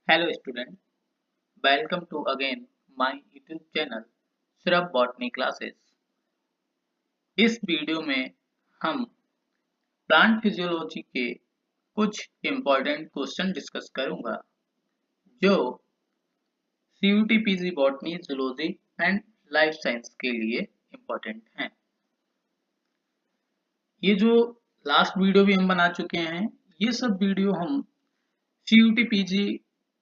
Hello student, welcome to again my YouTube channel सिर्फ botany classes. इस video में हम प्लांट फिजियोलॉजी के कुछ इम्पोर्टेंट क्वेश्चन डिस्कस करूंगा जो CUT PG botany zoology and life science के लिए इम्पोर्टेंट हैं। ये जो लास्ट वीडियो भी हम बना चुके हैं, ये सब वीडियो हम CUT PG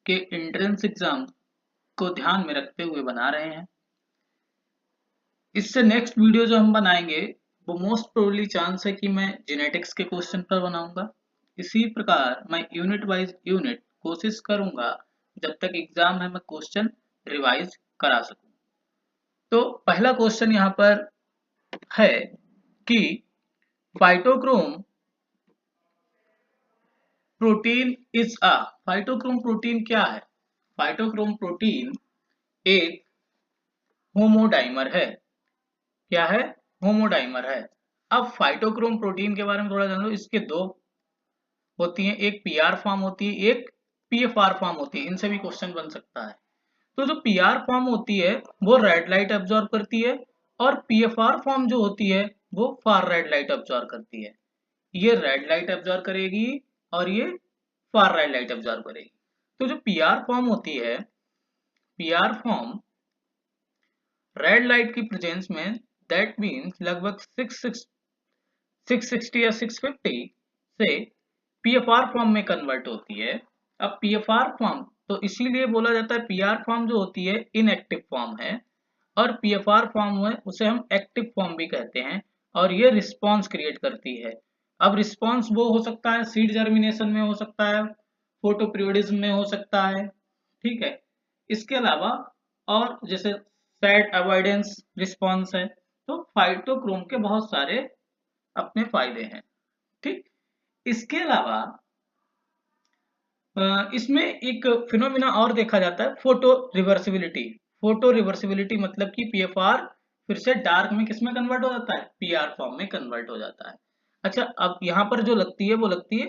के एंट्रेंस एग्जाम को ध्यान में रखते हुए बना रहे हैं। इससे नेक्स्ट वीडियो जो हम बनाएंगे वो मोस्ट प्रोबेबली चांस है कि मैं जेनेटिक्स के क्वेश्चन पर बनाऊंगा। इसी प्रकार मैं यूनिट वाइज यूनिट कोशिश करूंगा जब तक एग्जाम है मैं क्वेश्चन रिवाइज करा सकूं। तो पहला क्वेश्चन यहाँ पर है कि phytochrome protein is a phytochrome protein क्या है? फाइटोक्रोम प्रोटीन एक होमोडाइमर है। क्या है? होमोडाइमर है। अब फाइटोक्रोम प्रोटीन के बारे में थोड़ा जान लो। इसके दो होती हैं, एक पीआर फॉर्म होती है, एक पीएफआर फॉर्म होती है। इनसे भी क्वेश्चन बन सकता है। तो जो पीआर फॉर्म होती है वो रेड लाइट एब्जॉर्ब करती है और पीएफआर फॉर्म जो होती है वो फार रेड लाइट एब्जॉर्ब करती है। ये रेड लाइट एब्जॉर्ब करेगी और ये फार रेड लाइट एब्जॉर्ब करेगी। तो जो पीआर फॉर्म होती है, पीआर फॉर्म रेड लाइट की प्रेजेंस में, दैट मीन्स लगभग 660 या 650 से पीएफआर फॉर्म में कन्वर्ट होती है। अब पीएफआर फॉर्म तो इसीलिए बोला जाता है, पीआर फॉर्म जो होती है इनएक्टिव फॉर्म है और पीएफआर फॉर्म है उसे हम एक्टिव फॉर्म भी कहते हैं और ये रिस्पॉन्स क्रिएट करती है। अब रिस्पॉन्स वो हो सकता है सीड जर्मिनेशन में, हो सकता है फोटोपीरियोडिज्म में, हो सकता है, ठीक है। इसके अलावा और जैसे सैड अवॉइडेंस रिस्पॉन्स है। तो फाइटोक्रोम के बहुत सारे अपने फायदे हैं, ठीक। इसके अलावा इसमें एक फिनोमिना और देखा जाता है, फोटो रिवर्सिबिलिटी। फोटो रिवर्सिबिलिटी मतलब कि पीएफआर फिर से डार्क में किस में कन्वर्ट हो जाता है? पीआर फॉर्म में कन्वर्ट हो जाता है। अच्छा, अब यहाँ पर जो लगती है वो लगती है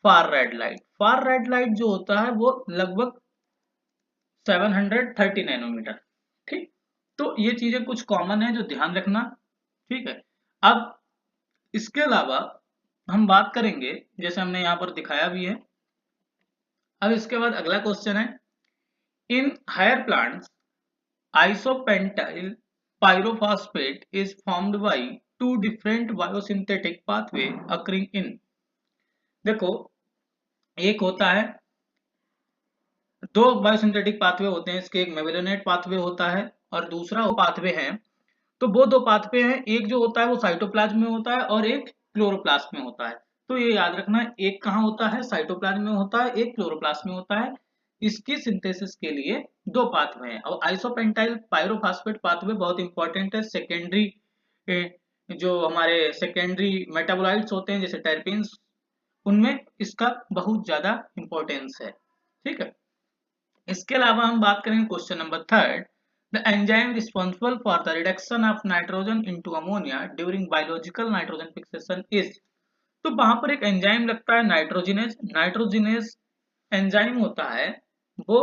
far red light. Far red light जो होता है वो लगभग 730 नैनोमीटर, ठीक। तो ये चीजें कुछ कॉमन है जो ध्यान रखना, ठीक है। अब इसके अलावा हम बात करेंगे, जैसे हमने यहाँ पर दिखाया भी है। अब इसके बाद अगला क्वेश्चन है, in higher plants isopentenyl pyrophosphate is formed by two different biosynthetic pathway occurring in. देखो, एक होता है, दो बायोसिंथेटिक पाथवे होते हैं इसके, एक मेवेलोनेट पाथवे होता है और दूसरा वो पाथवे है। तो वो दो पाथवे हैं, एक जो होता है वो साइटोप्लाज्म में होता है और एक क्लोरोप्लास्ट में होता है। तो ये याद रखना, एक कहाँ होता है? साइटोप्लाज्म में होता है, एक क्लोरोप्लास्ट में होता है। इसकी सिंथेसिस के लिए दो पाथवे हैं। और आइसोपेंटाइल पायरोफॉस्फेट पाथवे बहुत इंपॉर्टेंट है। सेकेंडरी जो हमारे सेकेंडरी मेटाबोलाइट्स होते हैं जैसे टर्पीन्स, उनमें इसका बहुत ज्यादा इंपॉर्टेंस है, ठीक है। इसके अलावा हम बात करेंगे question number third, the enzyme responsible for the reduction of nitrogen into ammonia during biological nitrogen fixation is. तो वहां पर एक एंजाइम लगता है नाइट्रोजिनेज। नाइट्रोजिनेज एंजाइम होता है वो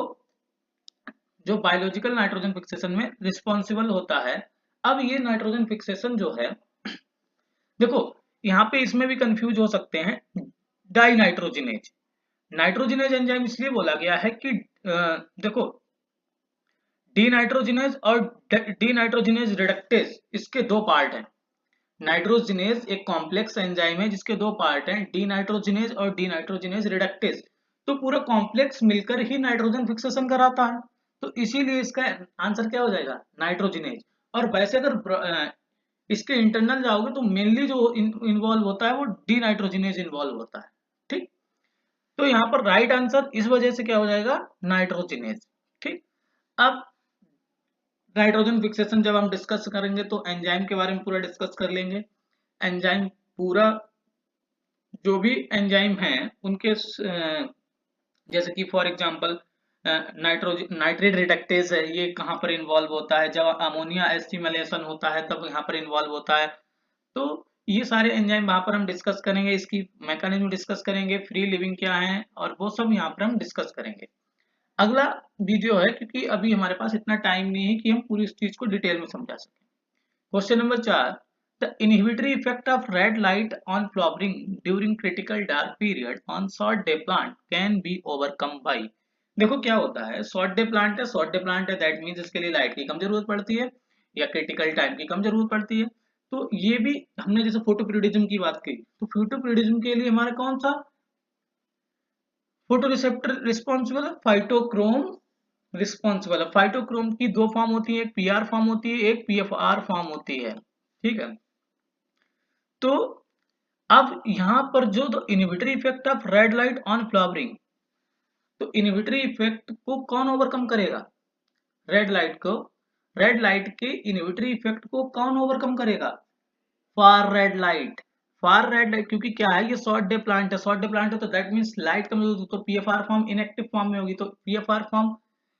जो बायोलॉजिकल नाइट्रोजन फिक्सेशन में रिस्पॉन्सिबल होता है। अब ये नाइट्रोजन फिक्सेशन जो है, देखो यहाँ पे इसमें भी कंफ्यूज हो सकते हैं। डाई नाइट्रोजिनेज, नाइट्रोजिनेज एंजाइम इसलिए बोला गया है कि देखो, डीनाइट्रोजिनेज और डीनाइट्रोजिनेज रिडक्टेज इसके दो पार्ट हैं। नाइट्रोजिनेज एक कॉम्प्लेक्स एंजाइम है जिसके दो पार्ट हैं, डीनाइट्रोजिनेज और डीनाइट्रोजिनेज रिडक्टेज। तो पूरा कॉम्प्लेक्स मिलकर ही नाइट्रोजन फिक्सेशन कराता है। तो इसीलिए इसका आंसर क्या हो जाएगा? नाइट्रोजिनेज। और वैसे अगर इसके इंटरनल जाओगे तो मेनली जो इन्वॉल्व होता है वो डीनाइट्रोजिनेज इन्वॉल्व होता है, ठीक। तो यहाँ पर राइट आंसर इस वजह से क्या हो जाएगा? नाइट्रोजिनेज, ठीक। अब नाइट्रोजन फिक्सेशन जब हम डिस्कस करेंगे तो एंजाइम के बारे में पूरा डिस्कस कर लेंगे। एंजाइम पूरा, जो भी एंजाइम हैं उनके जैसे कि फॉर एग्जांपल नाइट्रेट रिडक्टेज है, ये कहाँ पर इन्वॉल्व होता है? जब अमोनिया एसिमिलेशन होता है तब यहाँ पर इन्वॉल्व होता है। तो ये सारे एंजाइम वहां पर हम डिस्कस करेंगे, इसकी मैकेनिज्म डिस्कस करेंगे, फ्री लिविंग क्या है और वो सब यहाँ पर हम डिस्कस करेंगे। अगला वीडियो है, क्योंकि अभी हमारे पास इतना टाइम नहीं है कि हम पूरी इस चीज को डिटेल में समझा सकें। Question number 4, the inhibitory effect of red light on flowering during critical dark period on short day plant can be overcome by. देखो क्या होता है, शॉर्ट डे प्लांट है, शॉर्ट डे प्लांट है, दैट मीन्स इसके लिए लाइट की कम जरूरत पड़ती है या क्रिटिकल टाइम की कम जरूरत पड़ती है। तो ये भी हमने जैसे फोटो पीरियडिज्म की बात की, तो फोटो पीरियडिज्म के लिए हमारा कौन सा फोटो रिसेप्टर रिस्पॉन्सिबल है, फाइटोक्रोम रिस्पॉन्सिबल है। फाइटोक्रोम की दो फॉर्म होती है, एक पीआर फॉर्म होती है, एक पीएफआर फॉर्म होती है, ठीक है। तो अब यहां पर जो the inhibitory effect of red light on flowering, तो इनहिबिटरी इफेक्ट को कौन ओवरकम करेगा, रेड लाइट को, रेड लाइट के इनहिबिटरी इफेक्ट को कौन ओवरकम करेगा, far red light. Far red light, क्योंकि क्या है, ये शॉर्ट डे प्लांट है, शॉर्ट डे प्लांट है, तो that means light come use, तो पीएफआर फॉर्म इनएक्टिव फॉर्म में होगी, तो पीएफआर फॉर्म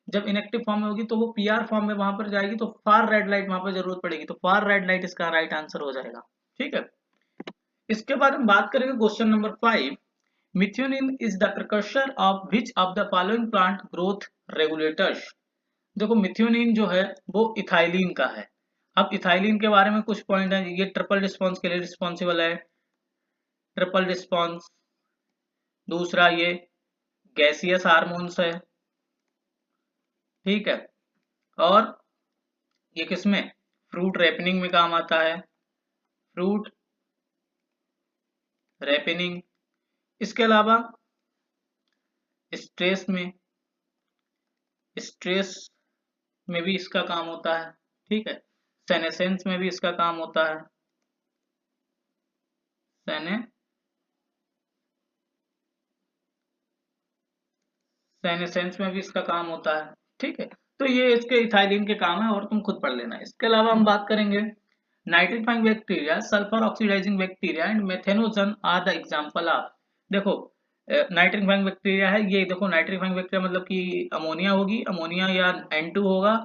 जब इनएक्टिव फॉर्म में होगी तो वो पीआर फॉर्म में वहां पर जाएगी, तो फार रेड लाइट वहां पर जरूरत पड़ेगी, तो फार रेड लाइट इसका राइट आंसर हो जाएगा, ठीक है। इसके बाद हम बात करेंगे question number 5, methionine is the precursor of which of the following plant growth regulators. देखो मिथ्योनिन जो है वो इथाइलिन का है। अब इथाइलिन के बारे में कुछ पॉइंट है, ये ट्रिपल रिस्पॉन्स के लिए रिस्पॉन्सिबल है, ट्रिपल रिस्पॉन्स। दूसरा ये गैसियस हार्मोन्स है, ठीक है। और ये किसमें, फ्रूट रैपनिंग में काम आता है, फ्रूट रैपनिंग। इसके अलावा स्ट्रेस में, स्ट्रेस में भी इसका काम होता है, ठीक है। सेनेसेंस में भी इसका काम होता है, सेने सेनेसेंस में भी इसका काम होता है, ठीक है। तो ये इसके इथाइलिन के काम है और तुम खुद पढ़ लेना। इसके अलावा हम बात करेंगे nitrifying bacteria, sulphur oxidizing bacteria and methanogen are the example of. देखो नाइट्रीफाइंग बैक्टीरिया है, ये देखो नाइट्रीफाइंग बैक्टीरिया मतलब कि अमोनिया होगी, अमोनिया या N2 होगा।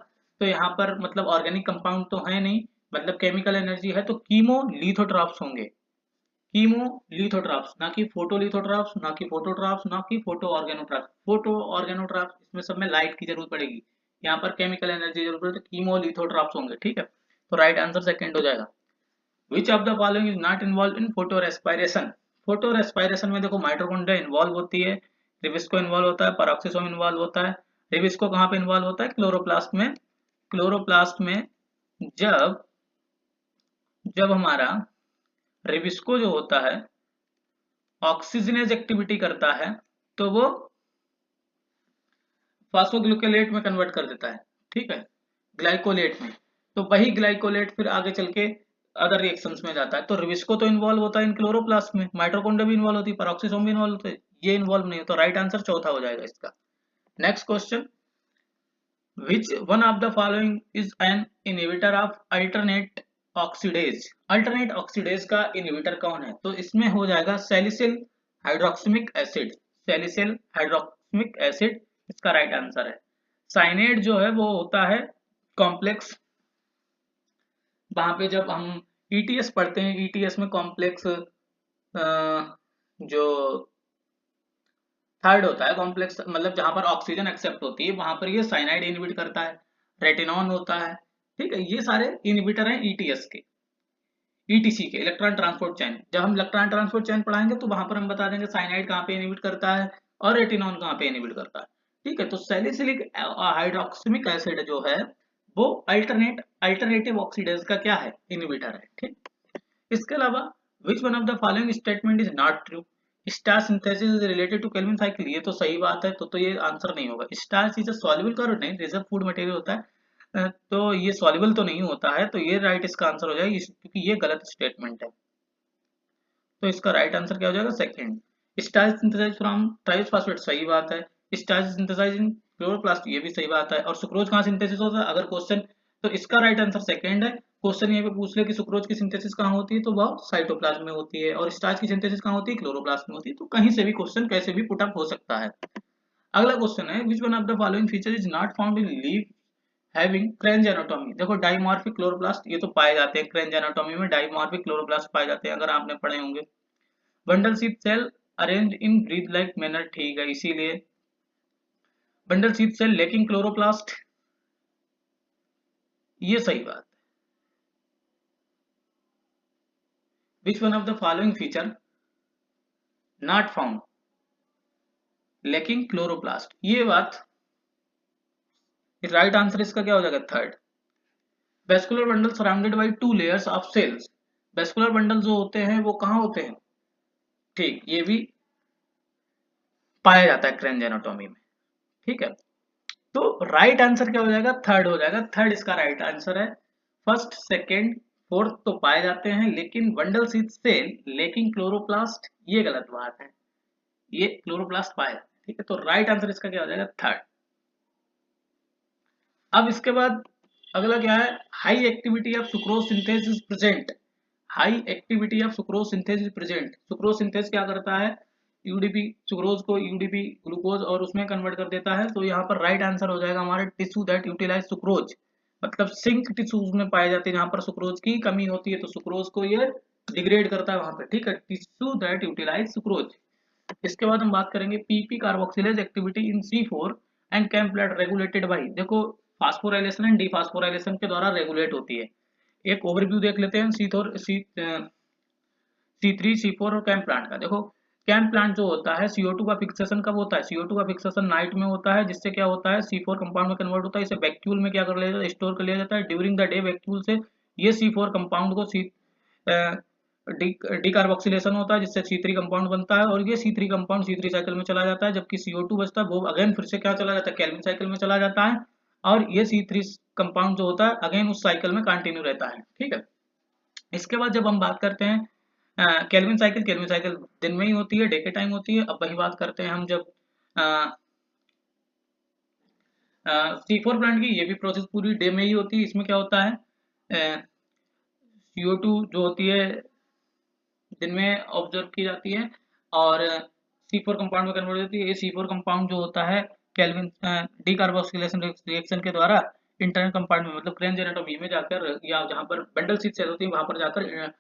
तो यहाँ पर मतलब ऑर्गेनिक कंपाउंड तो है नहीं, मतलब केमिकल एनर्जी है, तो कीमो लिथोट्रॉप्स होंगे, कीमोलिथोट्रॉप्स, ना कि फोटोलिथोट्रॉप्स, ना कि फोटोट्रॉप्स, ना कि फोटो ऑर्गेनोट्रॉप्स। फोटो ऑर्गेनोट्रॉप्स इसमें सब में लाइट की जरूरत पड़ेगी, यहाँ पर केमिकल एनर्जी की जरूरत पड़ेगी, तो कीमोलिथोट्रॉप्स होंगे, ठीक है। तो राइट आंसर सेकंड हो जाएगा। Which of the following is not involve in photo respiration. Photo respiration में देखो माइटोकॉन्ड्रिया इन्वॉल्व होती है, रिबिस्को इन्वॉल्व होता है, पेरोक्सिसोम इन्वॉल्व होता है। रिबिस्को कहाँ पे इन्वॉल्व होता है, क्लोरोप्लास्ट में। क्लोरोप्लास्ट में जब जब हमारा रिबिस्को जो होता है ऑक्सीजनेज एक्टिविटी करता है, तो वो फास्फोग्लूकेलेट में कन्वर्ट कर देता है, ठीक है, ग्लाइकोलेट में। तो वही ग्लाइकोलेट फिर आगे चल के अदर रिएक्शंस में जाता है। तो रिबिस्को तो इन्वॉल्व होता है इन क्लोरोप्लास्ट में, माइटोकॉन्ड्रिया भी इन्वॉल्व होती है, पेरोक्सिसोम भी इन्वॉल्व होते हैं, ये इन्वॉल्व नहीं है, तो राइट आंसर चौथा हो जाएगा इसका। Next question, which one of the following is an inhibitor of alternate oxidase. Alternate oxidase का इनहिबिटर कौन है, तो इसमें हो जाएगा सैलिसिल हाइड्रोक्सिमिक एसिड, सैलिसिल हाइड्रोक्सिमिक एसिड इसका राइट आंसर है। साइनेड जो है वो होता है कॉम्प्लेक्स, वहां पे जब हम ईटीएस पढ़ते हैं, ईटीएस में कॉम्प्लेक्स जो थर्ड होता है कॉम्प्लेक्स, मतलब जहां पर ऑक्सीजन एक्सेप्ट होती है वहां पर ये साइनाइड इनहिबिट करता है, रेटिनॉन होता है, ठीक है। ये सारे इनहिबिटर हैं ईटीएस के, ईटीसी के, इलेक्ट्रॉन ट्रांसपोर्ट चैन। जब हम इलेक्ट्रॉन ट्रांसपोर्ट चैन पढ़ाएंगे तो वहां पर हम बता देंगे साइनाइड कहाँ पे इनहिबिट करता है और रेटिनॉन कहाँ पे इनहिबिट करता है, ठीक है। तो सैलिसिलिक हाइड्रोक्सिमिक एसिड जो है वो अल्टरनेटिव ऑक्सीडेज का क्या है, इनहिबिटर है, ठीक। इसके अलावा which one of the following statement is not true. Starch synthesis is related to Calvin cycle, ये तो सही बात है, तो ये आंसर नहीं होगा। Starch is a soluble carbonate नहीं, रिजर्व फूड मटेरियल होता है, तो ये सॉल्युबल तो नहीं होता है, तो ये राइट इसका आंसर हो जाएगा, क्योंकि ये गलत स्टेटमेंट है। तो इसका राइट आंसर क्या हो जाएगा, second. Starch synthesize from triphosphate, सही बात है। स्टार्च सिंथेसाइज इन क्लोरोप्लास्ट, ये भी सही बात है। और सुक्रोज कहाँ सिंथेसिस होता है, अगर क्वेश्चन, तो इसका राइट आंसर सेकंड है। क्वेश्चन यहाँ पे पूछ ले कि सुक्रोज की सिंथेसिस कहाँ होती है, तो वह साइटोप्लाज्म में होती है, और स्टार्च की सिंथेसिस कहाँ होती है, क्लोरोप्लास्ट में होती है। तो कहीं से भी क्वेश्चन कैसे भी पुट अप हो सकता है। अगला क्वेश्चन है, which one of the following feature is not found in leaf having Kranz anatomy. देखो डाइमॉर्फिक क्लोरोप्लास्ट ये तो पाए जाते हैं, क्रेंज एनाटॉमी में डाइमॉर्फिक क्लोरोप्लास्ट पाए जाते हैं, अगर आपने पढ़े होंगे। Bundle sheath cell arrange in wreath like manner, ठीक है, इसीलिए। Bundle sheath cell lacking chloroplast, ये सही बात। Which one of the following feature not found lacking chloroplast, ये बात राइट आंसर इसका क्या हो जाएगा? Third. Vascular bundle surrounded by 2 layers of cells, vascular bundle जो होते हैं वो कहाँ होते हैं? ठीक, ये भी पाया जाता है क्रेनियल एनाटॉमी में। ठीक है, तो राइट आंसर क्या हो जाएगा? थर्ड हो जाएगा, थर्ड इसका राइट आंसर है। फर्स्ट सेकंड फोर्थ तो पाए जाते हैं, लेकिन बंडल सीड सेल लेकिन क्लोरोप्लास्ट, ये गलत बात है, ये क्लोरोप्लास्ट पाए जाते हैं। ठीक है, तो राइट आंसर इसका क्या हो जाएगा? थर्ड। अब इसके बाद अगला क्या है? High activity of sucrose synthesis present, high activity of sucrose synthesis present. Sucrose synthesis क्या करता है? यूडीपी, सुक्रोज को यूडीपी ग्लूकोज और उसमें कन्वर्ट कर देता है। तो यहाँ पर राइट आंसर हो जाएगा हमारा टिश्यू दैट यूटिलाइज सुक्रोज, मतलब सिंक टिश्यूज में पाए जाते हैं जहां पर सुक्रोज की कमी होती है, तो सुक्रोज को ये डिग्रेड करता है वहां पे। ठीक है, टिश्यू दैट यूटिलाइज सुक्रोज। इसके बाद हम बात करेंगे PP carboxylase activity in C4 and CAM plant regulated by, देखो फास्फोराइलेशन एंड डिफास्फोराइलेशन के द्वारा रेगुलेट होती है। एक ओवरव्यू देख लेते हैं C3 C4 और कैम्प प्लांट का। देखो कैम्प प्लांट जो होता है CO2 का फिक्सेशन कब होता है? CO2 का फिक्सेशन नाइट में होता है, जिससे क्या होता है? C4 कंपाउंड में कन्वर्ट होता है, इसे वैक्यूल में क्या कर लिया जाता है? स्टोर कर लिया जाता है। ड्यूरिंग द डे वैक्यूल से ये C4 कंपाउंड को डिकार्बोक्सिलेशन होता है, जिससे C3 कंपाउंड बनता है, और ये C3 कंपाउंड C3 साइकिल में चला जाता है, जबकि CO2 बचता है वो अगेन फिर से क्या चला जाता है? केल्विन साइकिल में चला जाता है, और ये C3 कंपाउंड जो होता है अगेन उस साइकिल में कंटिन्यू रहता है। ठीक है, इसके बाद जब हम बात करते हैं केल्विन साइकिल, केल्विन साइकिल दिन में ही होती है, डे के टाइम होती है। अब वही बात करते हैं हम जब C4 प्लांट की, ये भी प्रोसेस पूरी डे में ही होती है। इसमें क्या होता है? CO2 जो होती है दिन में ऑब्जर्व की जाती है, और C4 कंपाउंड में कन्वर्ट होती है। ये C4 कंपाउंड जो होता है केल्विन डीकार्बोक्सिलेशन रिएक्शन के द्वारा इंटरनल कंपाउंड में, मतलब क्रेनियल एनाटॉमी में जाकर, या जहां पर बंडल सीट सेल होती है वहां पर जाकर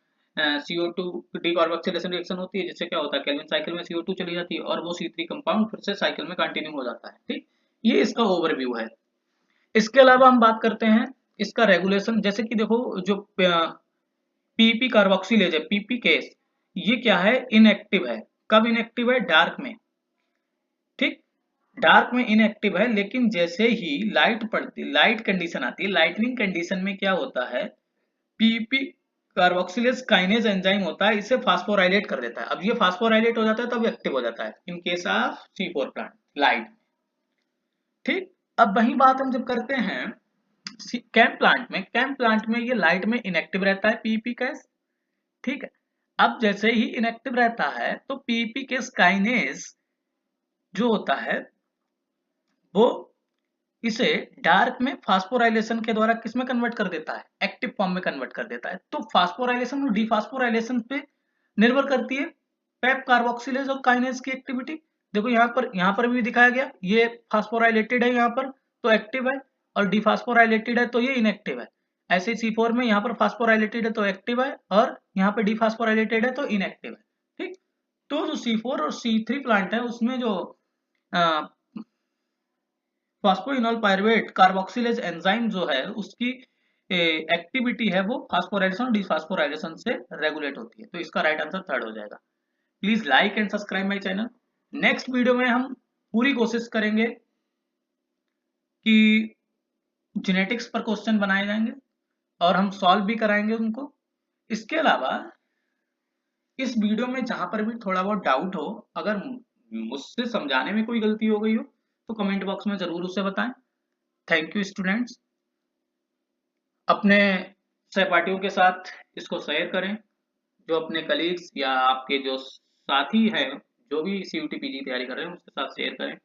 CO2 डीकार्बोक्सिलेशन रिएक्शन होती है, जिससे क्या होता है? केल्विन साइकिल में CO2 चली जाती है और वो C3 कंपाउंड फिर से साइकिल में कंटिन्यू हो जाता है। ठीक, ये इसका ओवरव्यू है। इसके अलावा हम बात करते हैं इसका रेगुलेशन, जैसे कि देखो जो पीपी कार्बोक्सिलेज है, पीपी केस, ये क्या है? इनएक्टिव है। कब इनएक्टिव है? डार्क में। ठीक, डार्क में इनएक्टिव है, लेकिन जैसे ही लाइट पड़ती, लाइट कंडीशन आती है, लाइटनिंग कंडीशन में क्या होता है? पीपी कार्बोक्सिलेज काइनेज एंजाइम होता है, इसे फास्फोराइलेट कर देता है। अब ये फास्फोराइलेट हो जाता है तब एक्टिव हो जाता है in case of C4 plant light. ठीक, अब वही बात हम जब करते हैं कैम्प प्लांट में, कैम्प प्लांट में ये लाइट में इनएक्टिव रहता है पीपी कैस। ठीक है, अब जैसे ही इनएक्टिव रहता है तो पीपी केस काइनेज जो होता है वो इसे डार्क में फास्फोराइलेशन के द्वारा किस में कन्वर्ट कर देता है? एक्टिव फॉर्म में कन्वर्ट कर देता है। तो फास्फोराइलेशन और डिफास्फोराइलेशन पे निर्भर करती है पेप कार्बोक्सिलेज और काइनेज की एक्टिविटी। देखो यहाँ पर भी दिखाया गया, ये फास्फोराइलेटेड है यहाँ पर तो एक्टिव है, और डिफास्फोराइलेटेड है तो ये इनएक्टिव है। ऐसे C4 में यहाँ पर फास्फोराइलेटेड है तो एक्टिव है, और यहाँ पे डिफास्फोराइलेटेड है तो इनएक्टिव है। ठीक, तो जो C4 और C3 प्लांट है उसमें जो फॉस्फोइनोल पायरुवेट कार्बोक्सिलेज एंजाइम जो है उसकी एक्टिविटी है वो फास्फोराइलेशन डिफास्फोराइलेशन से रेगुलेट होती है। तो इसका राइट आंसर थर्ड हो जाएगा। Please like and subscribe my channel. Next video में हम पूरी कोशिश करेंगे कि जेनेटिक्स पर क्वेश्चन बनाए जाएंगे और हम सॉल्व भी कराएंगे उनको। इसके अलावा इस वीडियो में जहां पर भी थोड़ा बहुत डाउट हो, अगर मुझसे समझाने में कोई गलती हो गई हो तो कमेंट बॉक्स में जरूर उसे बताएं। Thank you students. अपने सहपाठियों के साथ इसको शेयर करें, जो अपने कलीग्स या आपके जो साथी हैं जो भी CUT PG तैयारी कर रहे हैं उसके साथ शेयर करें।